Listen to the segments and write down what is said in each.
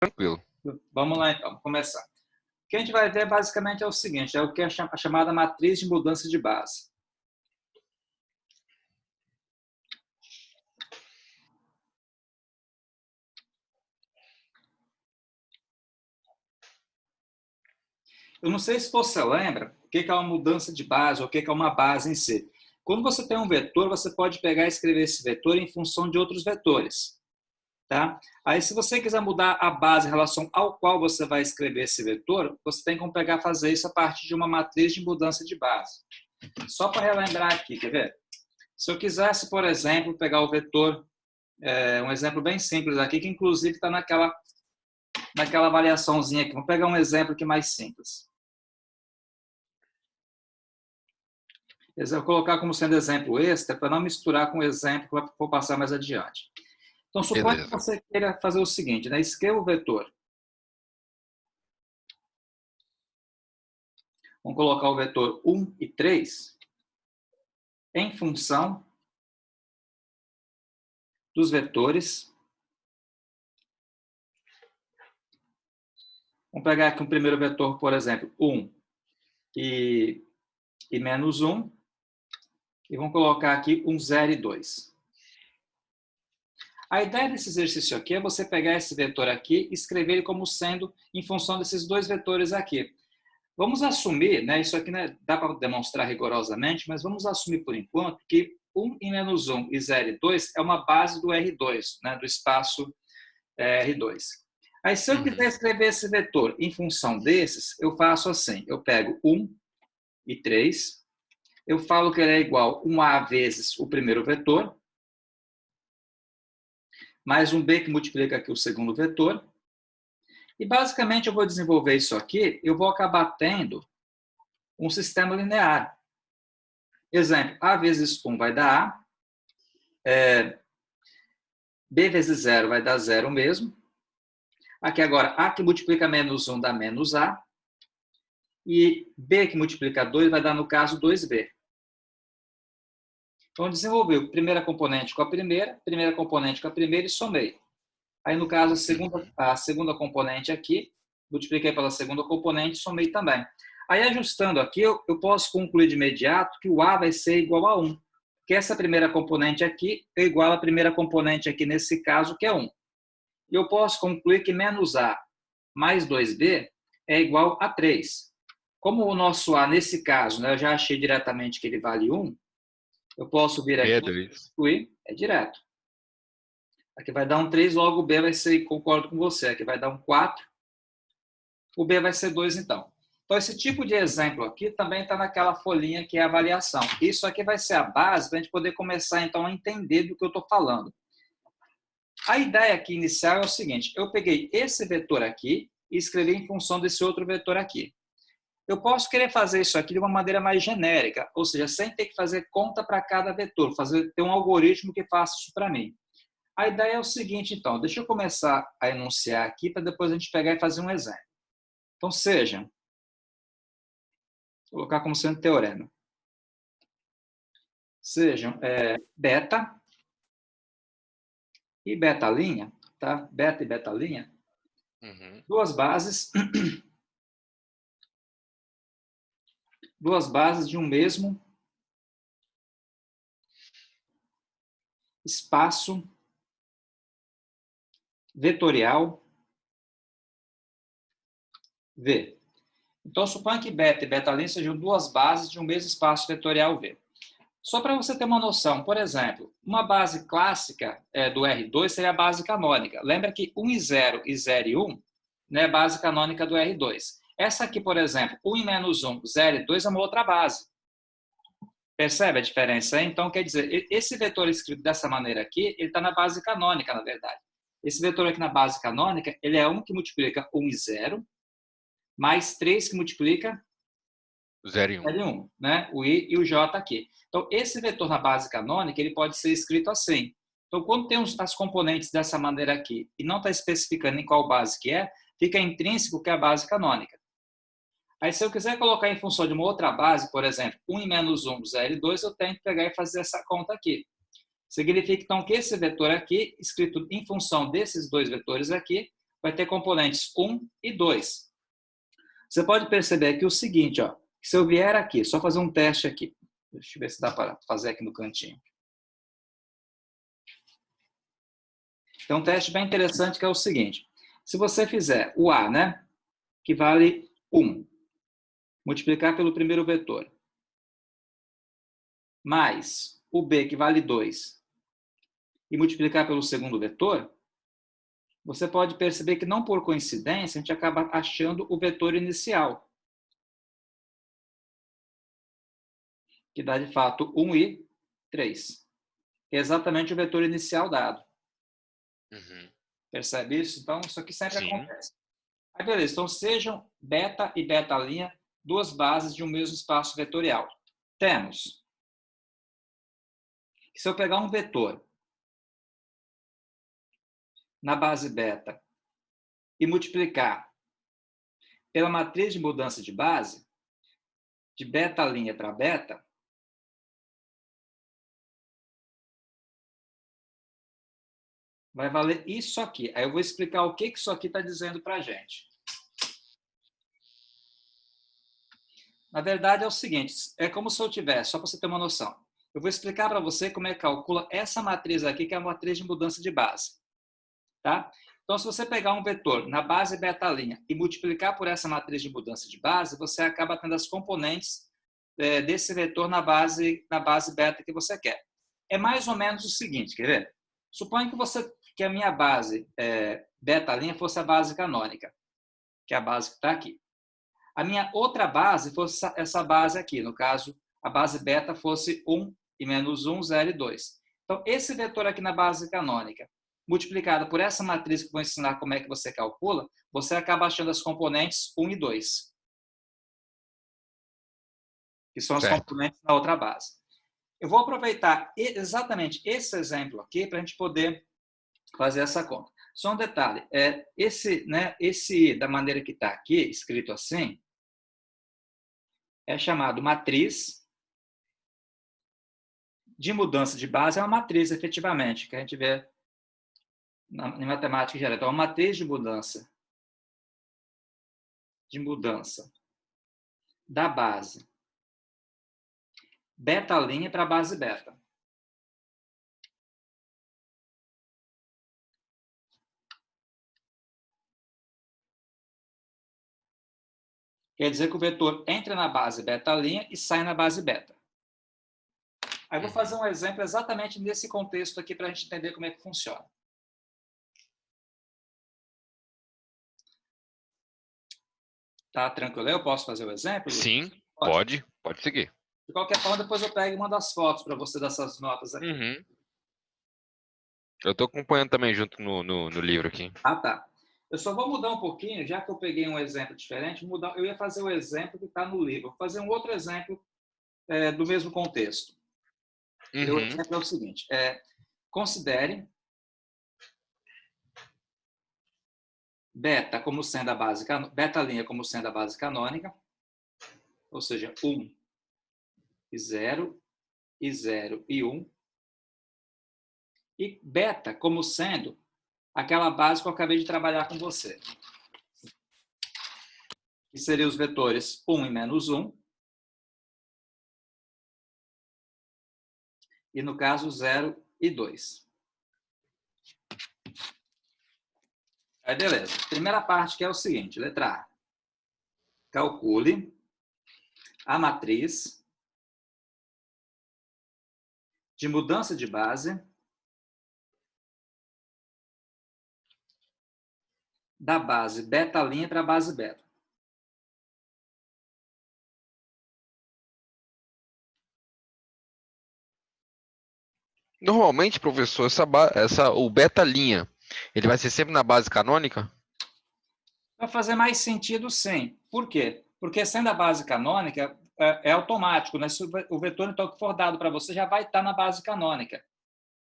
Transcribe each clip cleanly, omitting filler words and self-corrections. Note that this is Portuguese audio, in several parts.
Tranquilo. Vamos lá, então, começar. O que a gente vai ver basicamente é o seguinte, é o que é a chamada matriz de mudança de base. Eu não sei se você lembra o que é uma mudança de base ou o que é uma base em si. Quando você tem um vetor, você pode pegar e escrever esse vetor em função de outros vetores. Tá? Aí, se você quiser mudar a base em relação ao qual você vai escrever esse vetor, você tem como pegar e fazer isso a partir de uma matriz de mudança de base. Só para relembrar aqui, quer ver? Se eu quisesse, por exemplo, pegar o vetor, um exemplo bem simples aqui, que inclusive está naquela variaçãozinha aqui. Vamos pegar um exemplo aqui mais simples. Eu vou colocar como sendo exemplo extra, para não misturar com o exemplo que eu vou passar mais adiante. Então, suponha que você queira fazer o seguinte, né? Escreva o vetor. Vamos colocar o vetor 1 e 3 em função dos vetores. Vamos pegar aqui um primeiro vetor, por exemplo, 1 e menos 1. E vamos colocar aqui um 0 e 2. A ideia desse exercício aqui é você pegar esse vetor aqui e escrever ele como sendo em função desses dois vetores aqui. Vamos assumir, né, isso aqui não dá para demonstrar rigorosamente, mas vamos assumir por enquanto que 1 e menos 1 e 0 e 2 é uma base do R2, né, do espaço R2. Aí, se eu quiser escrever esse vetor em função desses, eu faço assim, eu pego 1 e 3, eu falo que ele é igual a 1A vezes o primeiro vetor, mais um B que multiplica aqui o segundo vetor. E, basicamente, eu vou desenvolver isso aqui, eu vou acabar tendo um sistema linear. Exemplo, A vezes 1 vai dar A, B vezes 0 vai dar 0 mesmo. Aqui agora, A que multiplica menos 1 dá menos A. E B que multiplica 2 vai dar, no caso, 2B. Então, desenvolveu primeira componente com a primeira componente com a primeira e somei. Aí, no caso, a segunda componente aqui, multipliquei pela segunda componente e somei também. Aí, ajustando aqui, eu posso concluir de imediato que o A vai ser igual a 1. Porque essa primeira componente aqui é igual à primeira componente aqui, nesse caso, que é 1. E eu posso concluir que menos A mais 2B é igual a 3. Como o nosso A, nesse caso, né, eu já achei diretamente que ele vale 1, eu posso vir aqui e concluir, é direto. Aqui vai dar um 3, logo o B vai ser, concordo com você, aqui vai dar um 4, o B vai ser 2 então. Então, esse tipo de exemplo aqui também está naquela folhinha que é a variação. Isso aqui vai ser a base para a gente poder começar, então, a entender do que eu estou falando. A ideia aqui inicial é o seguinte, eu peguei esse vetor aqui e escrevi em função desse outro vetor aqui. Eu posso querer fazer isso aqui de uma maneira mais genérica, ou seja, sem ter que fazer conta para cada vetor, ter um algoritmo que faça isso para mim. A ideia é o seguinte, então, deixa eu começar a enunciar aqui para depois a gente pegar e fazer um exemplo. Então, vou colocar como sendo teorema. Sejam beta e beta', tá? Beta e beta', duas bases de um mesmo espaço vetorial V. Então, suponha que beta e beta' sejam duas bases de um mesmo espaço vetorial V. Só para você ter uma noção, por exemplo, uma base clássica do R2 seria a base canônica. Lembra que 1 e 0 e 0 e 1 é a base canônica do R2. Essa aqui, por exemplo, 1 e menos 1, 0 e 2 é uma outra base. Percebe a diferença? Então, quer dizer, esse vetor escrito dessa maneira aqui, ele está na base canônica, na verdade. Esse vetor aqui na base canônica, ele é 1 que multiplica 1 e 0, mais 3 que multiplica 0 e 1. 0 e 1, né? O I e o J aqui. Então, esse vetor na base canônica, ele pode ser escrito assim. Então, quando tem as componentes dessa maneira aqui e não está especificando em qual base que é, fica intrínseco que é a base canônica. Aí, se eu quiser colocar em função de uma outra base, por exemplo, 1 e menos 1, 0 e 2, eu tenho que pegar e fazer essa conta aqui. Significa, então, que esse vetor aqui, escrito em função desses dois vetores aqui, vai ter componentes 1 e 2. Você pode perceber aqui o seguinte, ó, que se eu vier aqui, só fazer um teste aqui. Deixa eu ver se dá para fazer aqui no cantinho. Então, um teste bem interessante que é o seguinte. Se você fizer o A, né, que vale 1, multiplicar pelo primeiro vetor, mais o B, que vale 2, e multiplicar pelo segundo vetor, você pode perceber que, não por coincidência, a gente acaba achando o vetor inicial, que dá, de fato, 1 e 3. Que é exatamente o vetor inicial dado. Uhum. Percebe isso? Então, isso aqui sempre Sim. acontece. Aí, beleza. Então, sejam beta e beta' duas bases de um mesmo espaço vetorial. Temos que, se eu pegar um vetor na base beta e multiplicar pela matriz de mudança de base, de beta' para beta, vai valer isso aqui. Aí eu vou explicar o que isso aqui está dizendo para a gente. Na verdade, é o seguinte, é como se eu tivesse, só para você ter uma noção, eu vou explicar para você como é que calcula essa matriz aqui, que é a matriz de mudança de base. Tá? Então, se você pegar um vetor na base beta' e multiplicar por essa matriz de mudança de base, você acaba tendo as componentes desse vetor na base beta que você quer. É mais ou menos o seguinte, quer ver? Suponha que a minha base beta' fosse a base canônica, que é a base que está aqui. A minha outra base fosse essa base aqui, no caso, a base beta fosse 1 e menos 1, 0 e 2. Então, esse vetor aqui na base canônica, multiplicado por essa matriz que eu vou ensinar como é que você calcula, você acaba achando as componentes 1 e 2, que são as componentes da outra base. Eu vou aproveitar exatamente esse exemplo aqui para a gente poder fazer essa conta. Só um detalhe, esse da maneira que está aqui, escrito assim, é chamado matriz de mudança de base. É uma matriz, efetivamente, que a gente vê em matemática geral. Então, é uma matriz de mudança da base beta' para a base beta. Quer dizer que o vetor entra na base beta' e sai na base beta. Aí eu vou fazer um exemplo exatamente nesse contexto aqui para a gente entender como é que funciona. Tá tranquilo? Eu posso fazer o exemplo? Sim, pode seguir. De qualquer forma, depois eu pego e mando as fotos para você dessas notas aqui. Uhum. Eu estou acompanhando também junto no livro aqui. Ah, tá. Eu só vou mudar um pouquinho, já que eu peguei um exemplo diferente, eu ia fazer o exemplo que está no livro. Vou fazer um outro exemplo do mesmo contexto. O exemplo é o seguinte, considere beta como sendo a base, beta' como sendo a base canônica, ou seja, 1 e 0 e 0 e 1, e beta como sendo aquela base que eu acabei de trabalhar com você, que seriam os vetores 1 e menos 1, e no caso 0 e 2. Aí, beleza. Primeira parte, que é o seguinte, letra A. Calcule a matriz de mudança de base da base beta' para a base beta. Normalmente, professor, o beta', ele vai ser sempre na base canônica? Vai fazer mais sentido, sim. Por quê? Porque, sendo a base canônica, é automático, né? Se o vetor, então, que for dado para você, já vai estar na base canônica.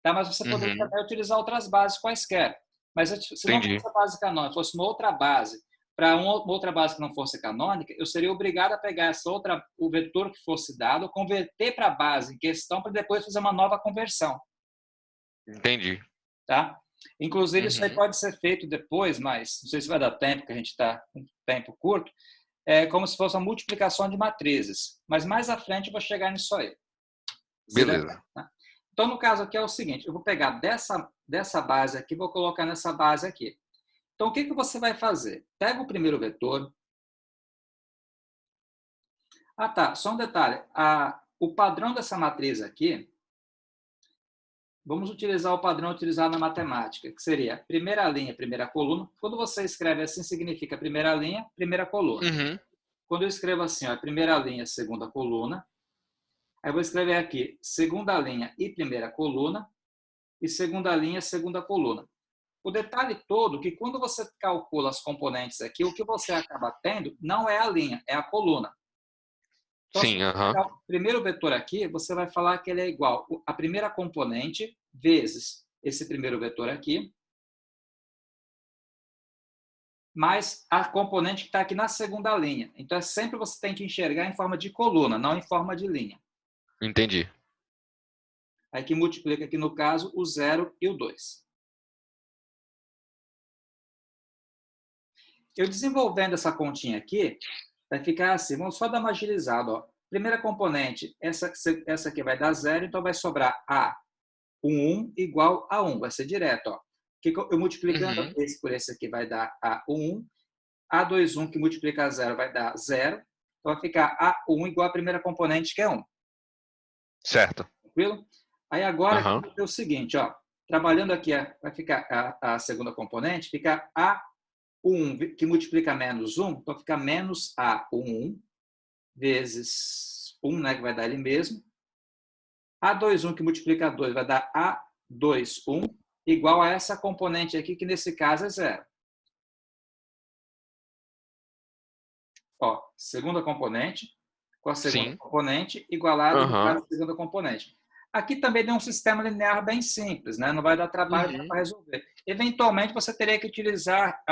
Tá? Mas você poderia também utilizar outras bases quaisquer. Mas se não fosse a base canônica, fosse uma outra base, para uma outra base que não fosse canônica, eu seria obrigado a pegar o vetor que fosse dado, converter para a base em questão, para depois fazer uma nova conversão. Entendi. Tá? Inclusive, isso aí pode ser feito depois, mas não sei se vai dar tempo, que a gente está com tempo curto, como se fosse uma multiplicação de matrizes. Mas mais à frente eu vou chegar nisso aí. Beleza. Tá? Então, no caso aqui é o seguinte, eu vou pegar dessa base aqui, vou colocar nessa base aqui. Então, o que você vai fazer? Pega o primeiro vetor. Ah, tá. Só um detalhe. O padrão dessa matriz aqui, vamos utilizar o padrão utilizado na matemática, que seria primeira linha, primeira coluna. Quando você escreve assim, significa primeira linha, primeira coluna. Quando eu escrevo assim, ó, primeira linha, segunda coluna, aí eu vou escrever aqui segunda linha e primeira coluna, e segunda linha, segunda coluna. O detalhe todo é que quando você calcula as componentes aqui, o que você acaba tendo não é a linha, é a coluna. Então, Sim, se você pegar o primeiro vetor aqui, você vai falar que ele é igual a primeira componente vezes esse primeiro vetor aqui, mais a componente que está aqui na segunda linha. Então, sempre você tem que enxergar em forma de coluna, não em forma de linha. Entendi. Aí que multiplica aqui, no caso, o 0 e o 2. Eu desenvolvendo essa continha aqui, vai ficar assim, vamos só dar uma agilizada. Ó. Primeira componente, essa aqui vai dar 0, então vai sobrar A11 igual a 1, vai ser direto. Ó. Eu multiplicando esse por esse aqui vai dar A11, A21 que multiplica 0 vai dar 0, então vai ficar A1 igual a primeira componente, que é 1. Certo. Tranquilo? Aí agora, é o seguinte, ó, trabalhando aqui, vai ficar a segunda componente, fica A1, que multiplica menos 1, então fica menos A11 vezes 1, né, que vai dar ele mesmo. A21, que multiplica 2, vai dar A21, igual a essa componente aqui, que nesse caso é 0. Ó, segunda componente, com a segunda componente, igualado no caso da segunda componente. Aqui também tem um sistema linear bem simples, né? Não vai dar trabalho para resolver. Eventualmente, você teria que utilizar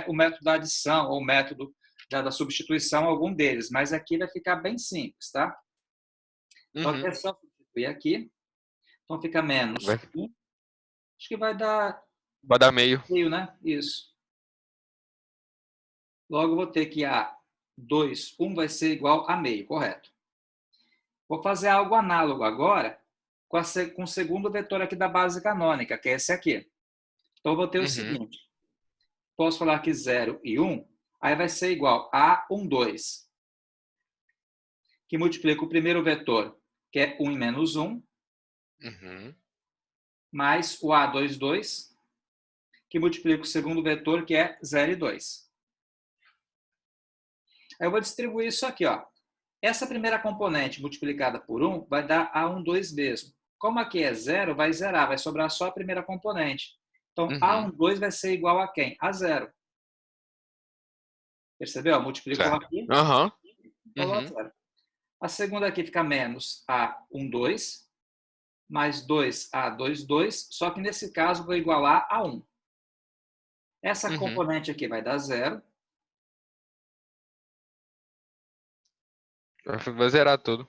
o método da adição ou o método da substituição, algum deles, mas aqui vai ficar bem simples, tá? Então, aqui é só substituir aqui. Então, fica menos 1. Acho que vai dar... Vai dar meio. Meio, né? Isso. Logo, vou ter que A2, 1 vai ser igual a meio, correto? Vou fazer algo análogo agora com o segundo vetor aqui da base canônica, que é esse aqui. Então, eu vou ter o seguinte. Posso falar que 0 e 1, aí vai ser igual a 1, 2, que multiplica o primeiro vetor, que é 1 e menos 1, mais o A2, 2, que multiplica o segundo vetor, que é 0 e 2. Aí eu vou distribuir isso aqui, ó. Essa primeira componente multiplicada por 1 vai dar A1, 2 mesmo. Como aqui é 0, vai zerar, vai sobrar só a primeira componente. Então, A1, 2 vai ser igual a quem? A 0. Percebeu? Multiplicou aqui. Falou a 0. A segunda aqui fica menos A1, 2, mais 2A2, 2, só que nesse caso vou igualar a 1. Essa componente aqui vai dar 0. Vai zerar tudo.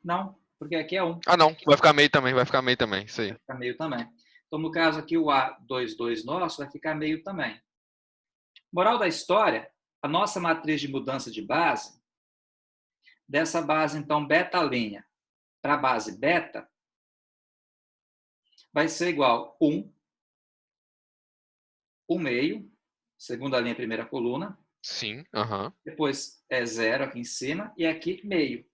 Não, porque aqui é 1. Ah, não. Vai ficar meio também, vai ficar meio também. Isso aí. Vai ficar meio também. Então, no caso aqui, o A2, 2 nosso vai ficar meio também. Moral da história, a nossa matriz de mudança de base, dessa base, então, beta' para a base beta, vai ser igual 1, 1 meio, segunda linha, primeira coluna. Sim, Depois é 0 aqui em cima e aqui meio.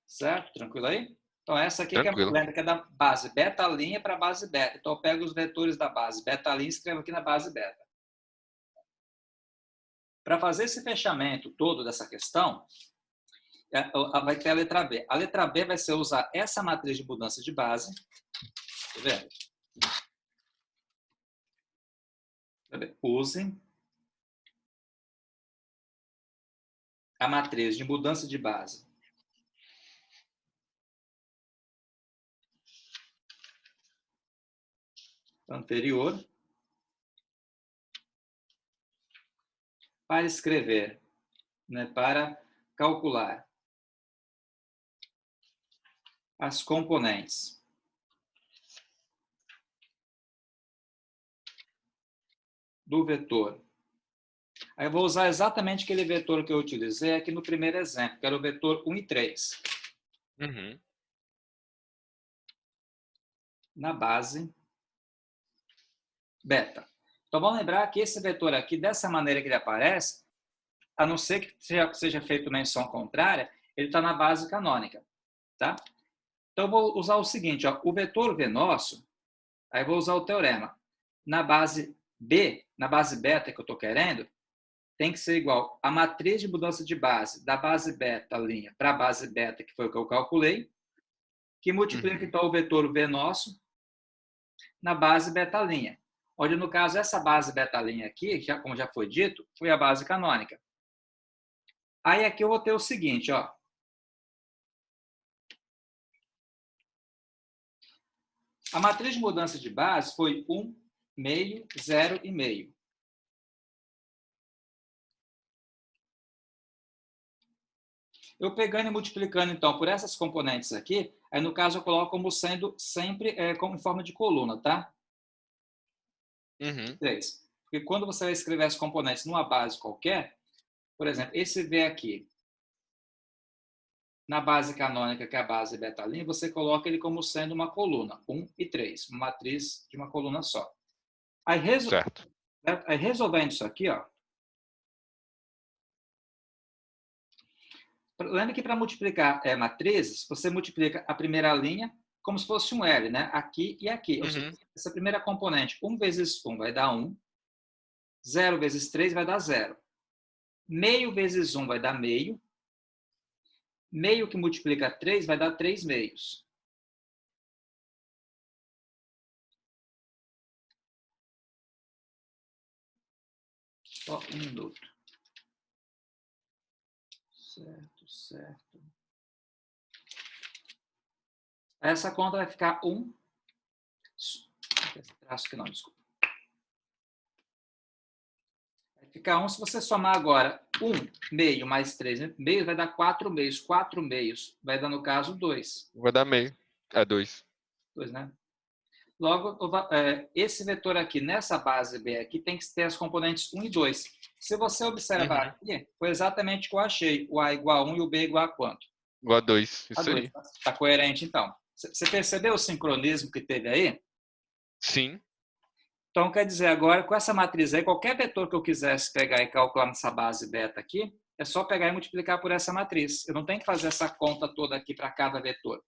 Certo? Tranquilo aí? Então, essa aqui que é a lembra que é da base beta' para a base beta. Então, eu pego os vetores da base beta' e escrevo aqui na base beta. Para fazer esse fechamento todo dessa questão, vai ter a letra B. A letra B vai ser usar essa matriz de mudança de base. Tá vendo? Use a matriz de mudança de base anterior para escrever, né, para calcular as componentes do vetor. Aí eu vou usar exatamente aquele vetor que eu utilizei aqui no primeiro exemplo, que era o vetor 1 e 3. Uhum. Na base beta. Então, vamos lembrar que esse vetor aqui, dessa maneira que ele aparece, a não ser que seja feito menção contrária, ele está na base canônica. Tá? Então, eu vou usar o seguinte, ó, o vetor V nosso, aí eu vou usar o teorema. Na base B, na base beta que eu estou querendo, tem que ser igual a matriz de mudança de base da base beta linha para a base beta, que foi o que eu calculei, que multiplica, então, o vetor V nosso na base beta linha. Onde, no caso, essa base beta linha aqui, como já foi dito, foi a base canônica. Aí aqui eu vou ter o seguinte, ó. A matriz de mudança de base foi 1, meio, 0 e meio. Eu pegando e multiplicando, então, por essas componentes aqui, aí no caso eu coloco como sendo sempre como em forma de coluna, tá? Uhum. 3. Porque quando você vai escrever as componentes numa base qualquer, por exemplo, esse V aqui, na base canônica, que é a base beta-linha, você coloca ele como sendo uma coluna, 1 e 3, uma matriz de uma coluna só. Aí, Certo. aí resolvendo isso aqui, ó, lembra que para multiplicar matrizes, você multiplica a primeira linha como se fosse um L, né? Aqui e aqui. Ou seja, Uhum. essa primeira componente, 1 vezes 1 vai dar 1, 0 vezes 3 vai dar 0. Meio vezes 1 vai dar meio. Meio que multiplica 3 vai dar 3 meios. Só um minuto. Certo, certo. Essa conta vai ficar 1. Esse traço aqui não, desculpa. Vai ficar 1 se você somar agora 1 meio mais 3 meios, vai dar 4 meios. 4 meios vai dar, no caso, 2. Vai dar meio. É 2. 2, né? Logo, esse vetor aqui, nessa base B aqui, tem que ter as componentes 1 e 2. Se você observar Uhum. aqui, foi exatamente o que eu achei. O A igual a 1 e o B igual a quanto? Igual a 2. A Isso 2. aí. Está coerente, então. Você percebeu o sincronismo que teve aí? Sim. Então, quer dizer, agora, com essa matriz aí, qualquer vetor que eu quisesse pegar e calcular nessa base beta aqui, é só pegar e multiplicar por essa matriz. Eu não tenho que fazer essa conta toda aqui para cada vetor.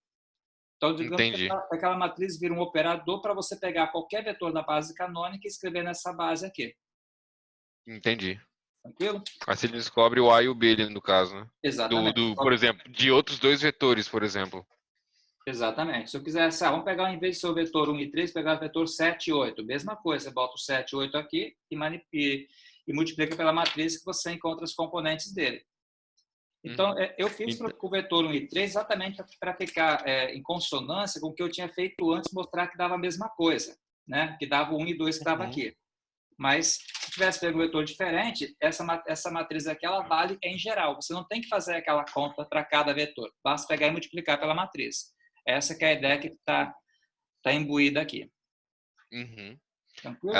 Então, digamos que Entendi. aquela matriz vira um operador para você pegar qualquer vetor da base canônica e escrever nessa base aqui. Entendi. Tranquilo? Aí você descobre o A e o B, ali, no caso, né? Exatamente. Por exemplo, de outros dois vetores, por exemplo. Exatamente. Se eu quisesse, vamos pegar, em vez de ser o vetor 1 e 3, pegar o vetor 7 e 8. Mesma coisa, você bota o 7 e 8 aqui e multiplica pela matriz que você encontra os componentes dele. Então, Uhum. eu fiz para o vetor 1 e 3 exatamente para ficar em consonância com o que eu tinha feito antes, mostrar que dava a mesma coisa, né? Que dava o 1 e 2 que estava Uhum. aqui. Mas, se tivesse pego um vetor diferente, essa matriz aqui, ela vale em geral. Você não tem que fazer aquela conta para cada vetor. Basta pegar e multiplicar pela matriz. Essa que é a ideia que está imbuída aqui. Uhum. Tranquilo?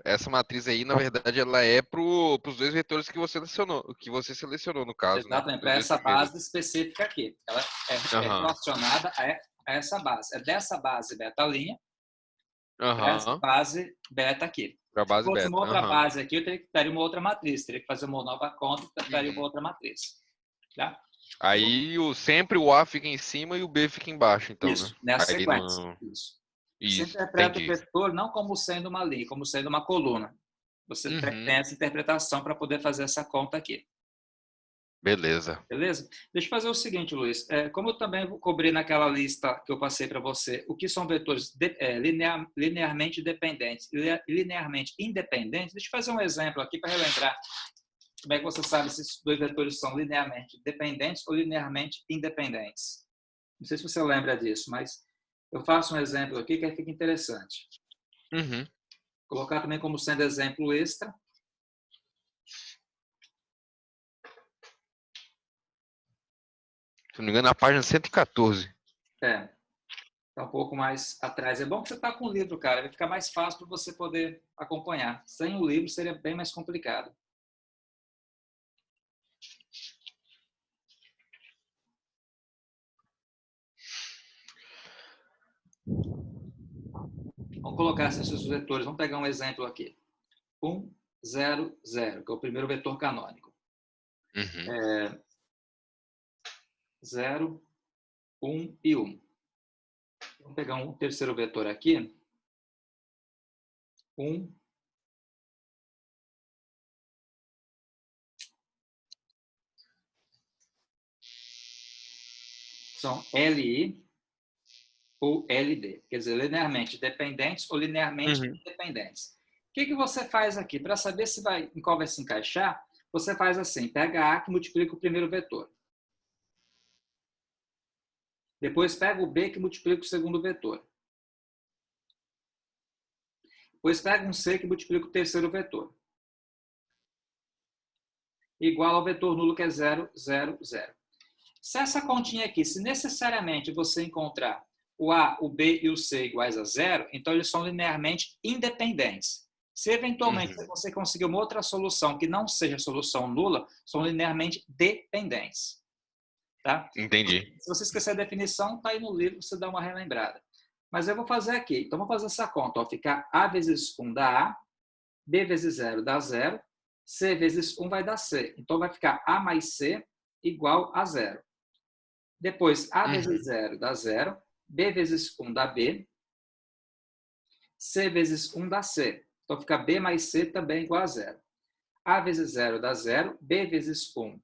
Essa matriz aí, na verdade, ela é para os dois vetores que você selecionou no caso, né? Exatamente, Os para dois essa primeiros. base específica aqui. Ela é Aham. relacionada a essa base. É dessa base beta-linha para essa Aham. base beta aqui. Para a Se base fosse uma beta. outra Aham. base aqui, eu teria que dar uma outra matriz. Teria que fazer uma nova conta e daria uma Uhum. outra matriz. Tá? Aí sempre o A fica em cima e o B fica embaixo, então, né? Isso, nessa Aí sequência. no. Isso. Você Isso, interpreta o entendi. vetor não como sendo uma linha, como sendo uma coluna. Você tem Uhum. essa interpretação para poder fazer essa conta aqui. Beleza. Beleza? Deixa eu fazer o seguinte, Luiz. Como eu também vou cobrir naquela lista que eu passei para você, o que são vetores linearmente dependentes e linearmente independentes, deixa eu fazer um exemplo aqui para relembrar como é que você sabe se esses dois vetores são linearmente dependentes ou linearmente independentes. Não sei se você lembra disso, mas eu faço um exemplo aqui que fica interessante. Uhum. Vou colocar também como sendo exemplo extra. Se não me engano, na página 114. É. Está um pouco mais atrás. É bom que você está com o livro, cara. Vai ficar mais fácil para você poder acompanhar. Sem o livro seria bem mais complicado. Vamos colocar esses vetores. Vamos pegar um exemplo aqui. 1, 0, 0, que é o primeiro vetor canônico. Uhum. 0, 1 e 1. Vamos pegar um terceiro vetor aqui. 1, são LI ou LD, quer dizer, linearmente dependentes ou linearmente Uhum. independentes. O que você faz aqui? Para saber em qual vai se encaixar, você faz assim, pega A que multiplica o primeiro vetor. Depois pega o B que multiplica o segundo vetor. Depois pega um C que multiplica o terceiro vetor. Igual ao vetor nulo que é 0, 0, 0. Se essa continha aqui, se necessariamente você encontrar o A, o B e o C iguais a 0, então eles são linearmente independentes. Se eventualmente você conseguir uma outra solução que não seja solução nula, são linearmente dependentes. Tá? Entendi. Se você esquecer a definição, está aí no livro, você dá uma relembrada. Mas eu vou fazer aqui. Então, vou fazer essa conta. Ó, ficar A vezes 1 dá A, B vezes 0 dá 0, C vezes 1 vai dar C. Então, vai ficar A mais C igual a 0. Depois, A vezes 0 dá 0, B vezes 1 dá B, C vezes 1 dá C. Então, fica B mais C também igual a 0. A vezes 0 dá 0, B vezes 1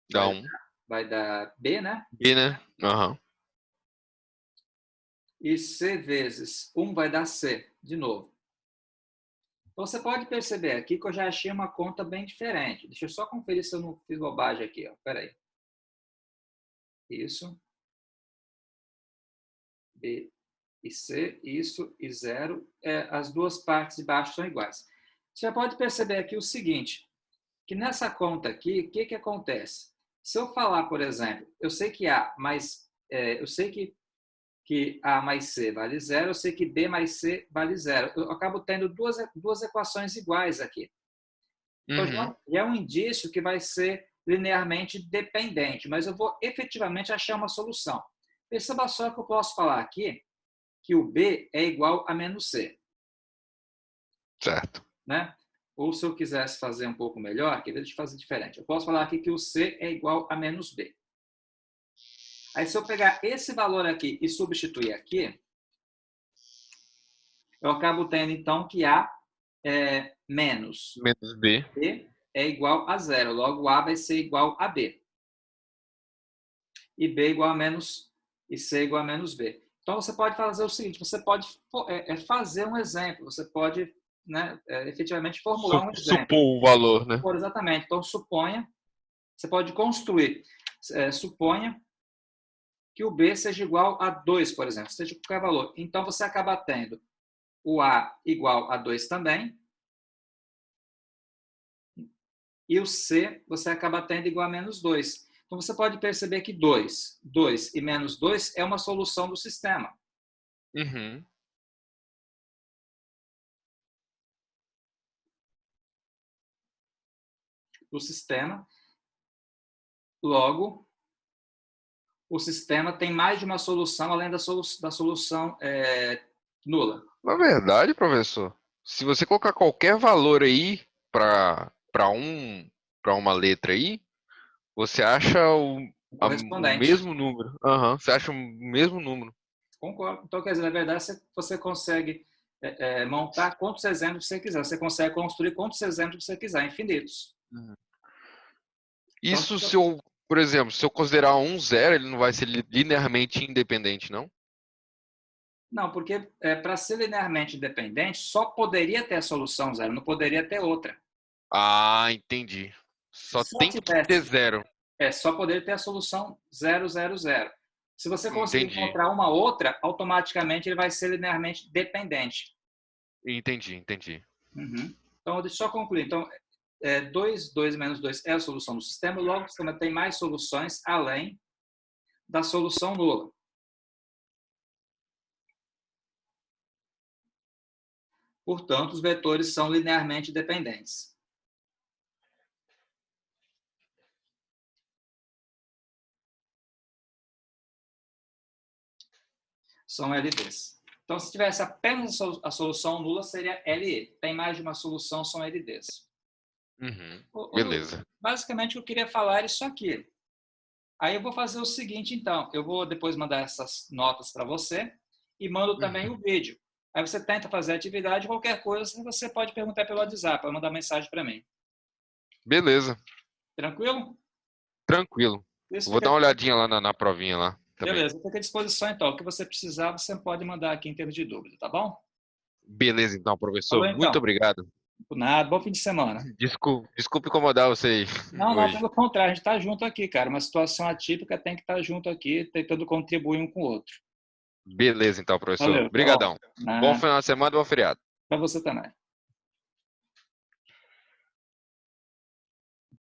Dá 1. vai dar B, né? B, né? Uhum. E C vezes 1 vai dar C, de novo. Então, você pode perceber aqui que eu já achei uma conta bem diferente. Deixa eu só conferir se eu não fiz bobagem aqui. Espera aí. Isso. B e C, isso e 0. As duas partes de baixo são iguais. Você já pode perceber aqui o seguinte, que nessa conta aqui, o que acontece? Se eu falar, por exemplo, eu sei que eu sei que A mais C vale 0, eu sei que B mais C vale 0. Eu acabo tendo duas equações iguais aqui. Então, já é um indício que vai ser linearmente dependente, mas eu vou efetivamente achar uma solução. Perceba só que eu posso falar aqui que o B é igual a menos C. Certo. Né? Ou se eu quisesse fazer um pouco melhor, quer ver, deixa eu fazer diferente. Eu posso falar aqui que o C é igual a menos B. Aí, se eu pegar esse valor aqui e substituir aqui, eu acabo tendo, então, que A é menos B. B é igual a 0. Logo, A vai ser igual a B. E B igual a menos... E C igual a menos B. Então, você pode fazer o seguinte, você pode fazer um exemplo, você pode, né, efetivamente formular um exemplo. Supor o valor, né? Exatamente. Então, suponha, você pode construir, suponha que o B seja igual a 2, por exemplo, seja qualquer valor. Então, você acaba tendo o A igual a 2 também, e o C você acaba tendo igual a menos 2. Então, você pode perceber que 2 e menos 2 é uma solução do sistema. Uhum. Do sistema. Logo, o sistema tem mais de uma solução além da solução nula. Na verdade, professor, se você colocar qualquer valor aí para uma letra aí, você acha o Correspondente. mesmo número. Você acha o mesmo número. Concordo. Então, quer dizer, na verdade, você consegue montar quantos exemplos você quiser. Você consegue construir quantos exemplos você quiser, infinitos. Isso Então, se eu, por exemplo, se eu considerar um zero, ele não vai ser linearmente independente, não? não, porque para ser linearmente independente, só poderia ter a solução zero, não poderia ter outra. Ah, entendi. Se Só só tem que ter tivesse, zero. só poderia ter a solução 0, 0, 0. Se você conseguir Entendi. encontrar uma outra, automaticamente ele vai ser linearmente dependente. Entendi. Uhum. Então, deixa eu só concluir. Então, 2 menos 2 é a solução do sistema, logo o sistema tem mais soluções além da solução nula. Portanto, os vetores são linearmente dependentes. São LDs. Então, se tivesse apenas a solução nula, seria LE. Tem mais de uma solução, são LDs. Beleza. Basicamente, o que eu queria falar era isso aqui. Aí eu vou fazer o seguinte, então. Eu vou depois mandar essas notas para você e mando também o vídeo. Aí você tenta fazer a atividade, qualquer coisa, você pode perguntar pelo WhatsApp, pode mandar mensagem para mim. Beleza. Tranquilo? Tranquilo. Isso Vou fica... dar uma olhadinha lá na provinha lá também. Beleza, fica à disposição, então. O que você precisar, você pode mandar aqui em termos de dúvida, tá bom? Beleza, então, professor. Falou, Muito então. obrigado. Por nada, bom fim de semana. Desculpe incomodar você Não, hoje. pelo contrário, a gente está junto aqui, cara. Uma situação atípica tem que estar junto aqui, tentando contribuir um com o outro. Beleza, então, professor. Valeu, até logo. Obrigadão. Bom final de semana e bom feriado. Para você também.